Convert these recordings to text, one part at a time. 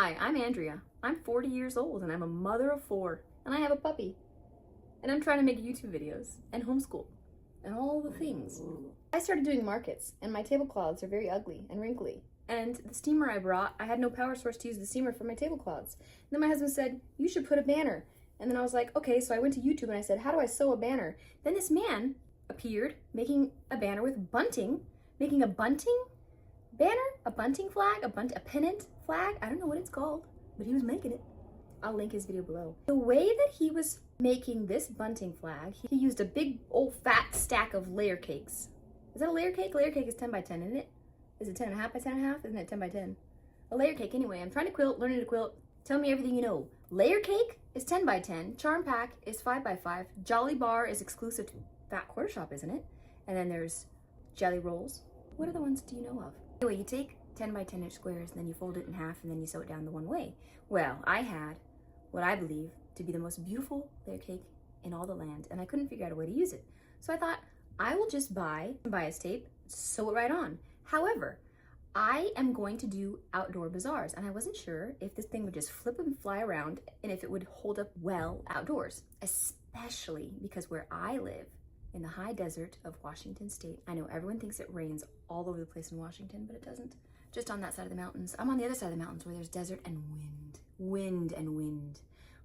Hi, I'm Andrea. I'm 40 years old and I'm a mother of 4 and I have a puppy. And I'm trying to make YouTube videos and homeschool and all the things. I started doing markets and my tablecloths are very ugly and wrinkly. And the steamer I brought, I had no power source to use the steamer for my tablecloths. And then my husband said, you should put a banner. And then I was like, okay, so I went to YouTube and I said, how do I sew a banner? Then this man appeared making a banner with bunting, making a bunting banner, a bunting flag, a pennant flag. I don't know what it's called, but he was making it. I'll link his video below. The way that he was making this bunting flag, he used a big old fat stack of layer cakes. Is that a layer cake? Layer cake is 10 by 10, isn't it? Is it 10 and a half by 10 and a half? Isn't it 10 by 10? A layer cake anyway. I'm trying to quilt, learning to quilt. Tell me everything you know. Layer cake is 10 by 10. Charm pack is 5 by 5. Jolly bar is exclusive to Fat Quarter Shop, isn't it? And then there's jelly rolls. What other ones do you know of? Anyway, you take 10 by 10 inch squares and then you fold it in half and then you sew it down the one way. Well, I had what I believe to be the most beautiful layer cake in all the land and I couldn't figure out a way to use it. So I thought, I will just buy bias tape, sew it right on. However, I am going to do outdoor bazaars and I wasn't sure if this thing would just flip and fly around and if it would hold up well outdoors, especially because where I live in the high desert of Washington State. I know everyone thinks it rains all over the place in Washington, but it doesn't. Just on that side of the mountains. I'm on the other side of the mountains where there's desert and wind. Wind and wind.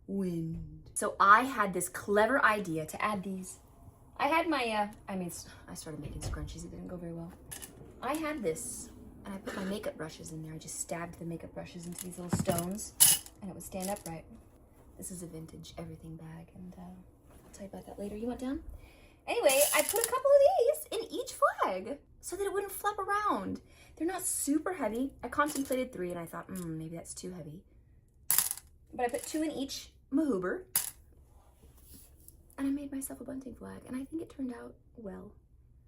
Wind. So I had this clever idea to add these. I had my, I started making scrunchies. It didn't go very well. I had this, and I put my makeup brushes in there. I just stabbed the makeup brushes into these little stones, and it would stand upright. This is a vintage everything bag, and I'll tell you about that later. You want down? Anyway, I put a couple of these in each flag so that it wouldn't flap around. They're not super heavy. I contemplated 3 and I thought, maybe that's too heavy. But I put 2 in each mahoober and I made myself a bunting flag and I think it turned out well.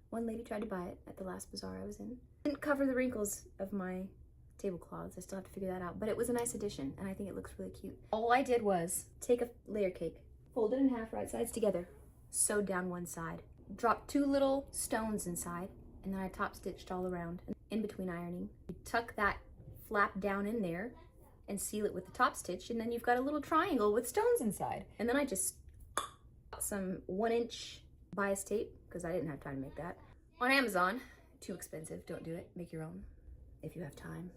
One lady tried to buy it at the last bazaar I was in. Didn't cover the wrinkles of my tablecloths. I still have to figure that out, but it was a nice addition and I think it looks really cute. All I did was take a layer cake, fold it in half right sides together, sewed down one side, dropped 2 little stones inside, and then I top stitched all around in between ironing. You tuck that flap down in there and seal it with the top stitch, and then you've got a little triangle with stones inside. And then I just got some 1-inch bias tape, because I didn't have time to make that, on Amazon. Too expensive, don't do it. Make your own if you have time.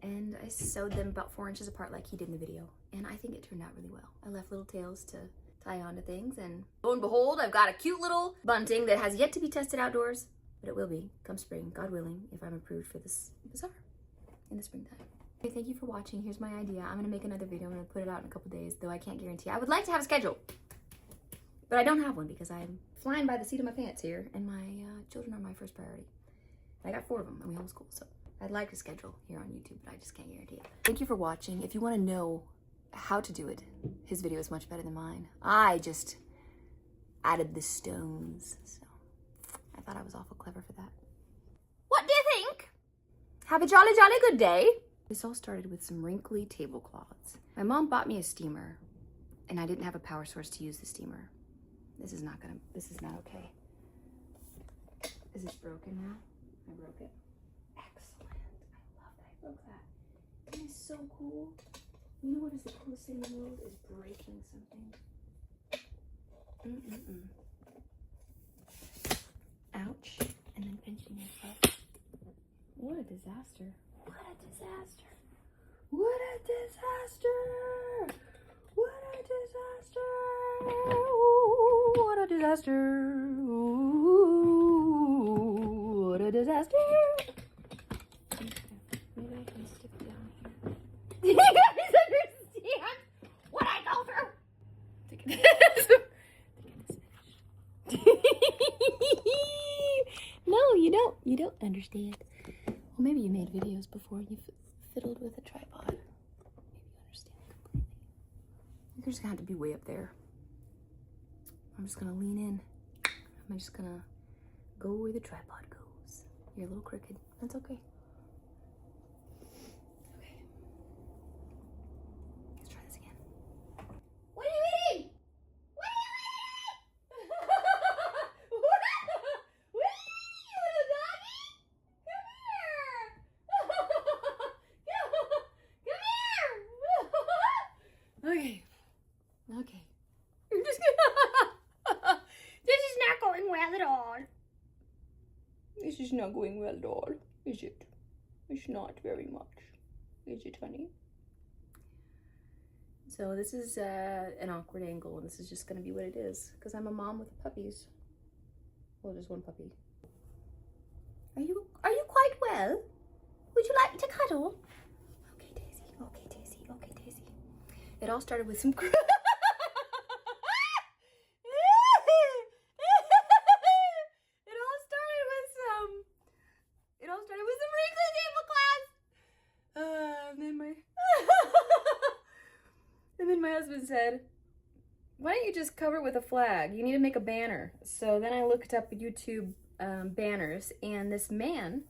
And I sewed them about 4 inches apart like he did in the video, and I think it turned out really well. I left little tails to tie onto things, and lo and behold, I've got a cute little bunting that has yet to be tested outdoors, but it will be come spring, God willing, if I'm approved for this bazaar in the springtime. Okay, thank you for watching. Here's my idea. I'm gonna make another video. I'm gonna put it out in a couple days, though I can't guarantee. I would like to have a schedule, but I don't have one because I'm flying by the seat of my pants here, and my children are my first priority. I got 4 of them, and we homeschool, so I'd like to schedule here on YouTube, but I just can't guarantee it. Thank you for watching. If you want to know how to do it, his video is much better than mine. I just added the stones, so I thought I was awful clever for that. What do you think? Have a jolly good day. This all started with some wrinkly tablecloths. My mom bought me a steamer and I didn't have a power source to use the steamer. This is not okay. Is this broken now? I broke it. Excellent. I love that I broke that. It is so cool. You know what is the coolest thing in the world? Is breaking something. Ouch. And then pinching yourself. What a disaster. What a disaster. What a disaster. What a disaster. Ooh, what a disaster. Ooh, what a disaster. Maybe I can stick it down here. You guys understand what I go through? No, you don't. You don't understand. Well, maybe you made videos before and you fiddled with a tripod. Maybe you understand completely. You're just gonna have to be way up there. I'm just gonna lean in. I'm just gonna go where the tripod goes. You're a little crooked. That's okay. Okay. Let's try this again. What are you eating? What are you eating? What are you, little doggy? Come here. Come here. not going well, doll, is it? It's not very much, is it, honey? So this is an awkward angle, and this is just gonna be what it is, because I'm a mom with puppies. Well, just one puppy. Are you quite well? Would you like to cuddle? Okay, Daisy. Okay, Daisy. Okay, Daisy. It all started with some. It all started with some wrinkly tablecloths. And then my husband said, "Why don't you just cover it with a flag? You need to make a banner." So then I looked up YouTube banners, and this man.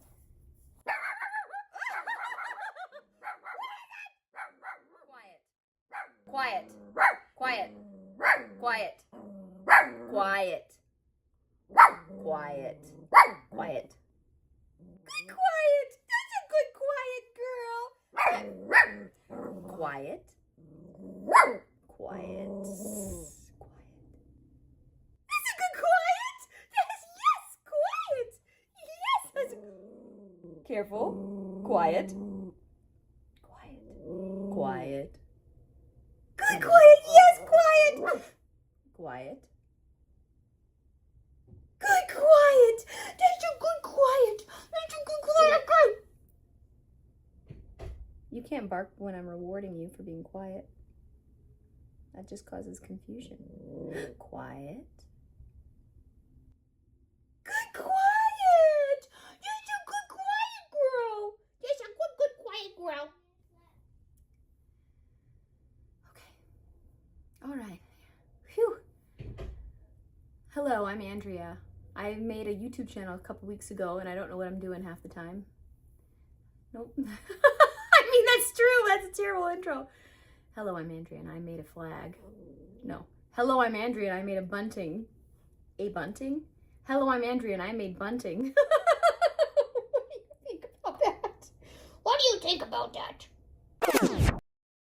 Quiet. Quiet. Quiet. Quiet. Quiet. Quiet. Good quiet. That's a good quiet girl. Quiet. Quiet. That's a good quiet. Yes, quiet. Yes, that's a... Careful. Quiet. Quiet. Quiet. Good quiet. Yes, quiet. Quiet. Good quiet. That's a good quiet. That's a good quiet. You can't bark when I'm rewarding you for being quiet. That just causes confusion. Quiet. Good quiet. You're a good quiet girl. You're a good quiet girl. Okay. All right. Phew. Hello, I'm Andrea. I made a YouTube channel a couple weeks ago, and I don't know what I'm doing half the time. Nope. I mean, that's true. That's a terrible intro. Hello, I'm Andrea, and I made a flag. No. Hello, I'm Andrea, and I made a bunting. A bunting? Hello, I'm Andrea, and I made bunting. What do you think about that? What do you think about that?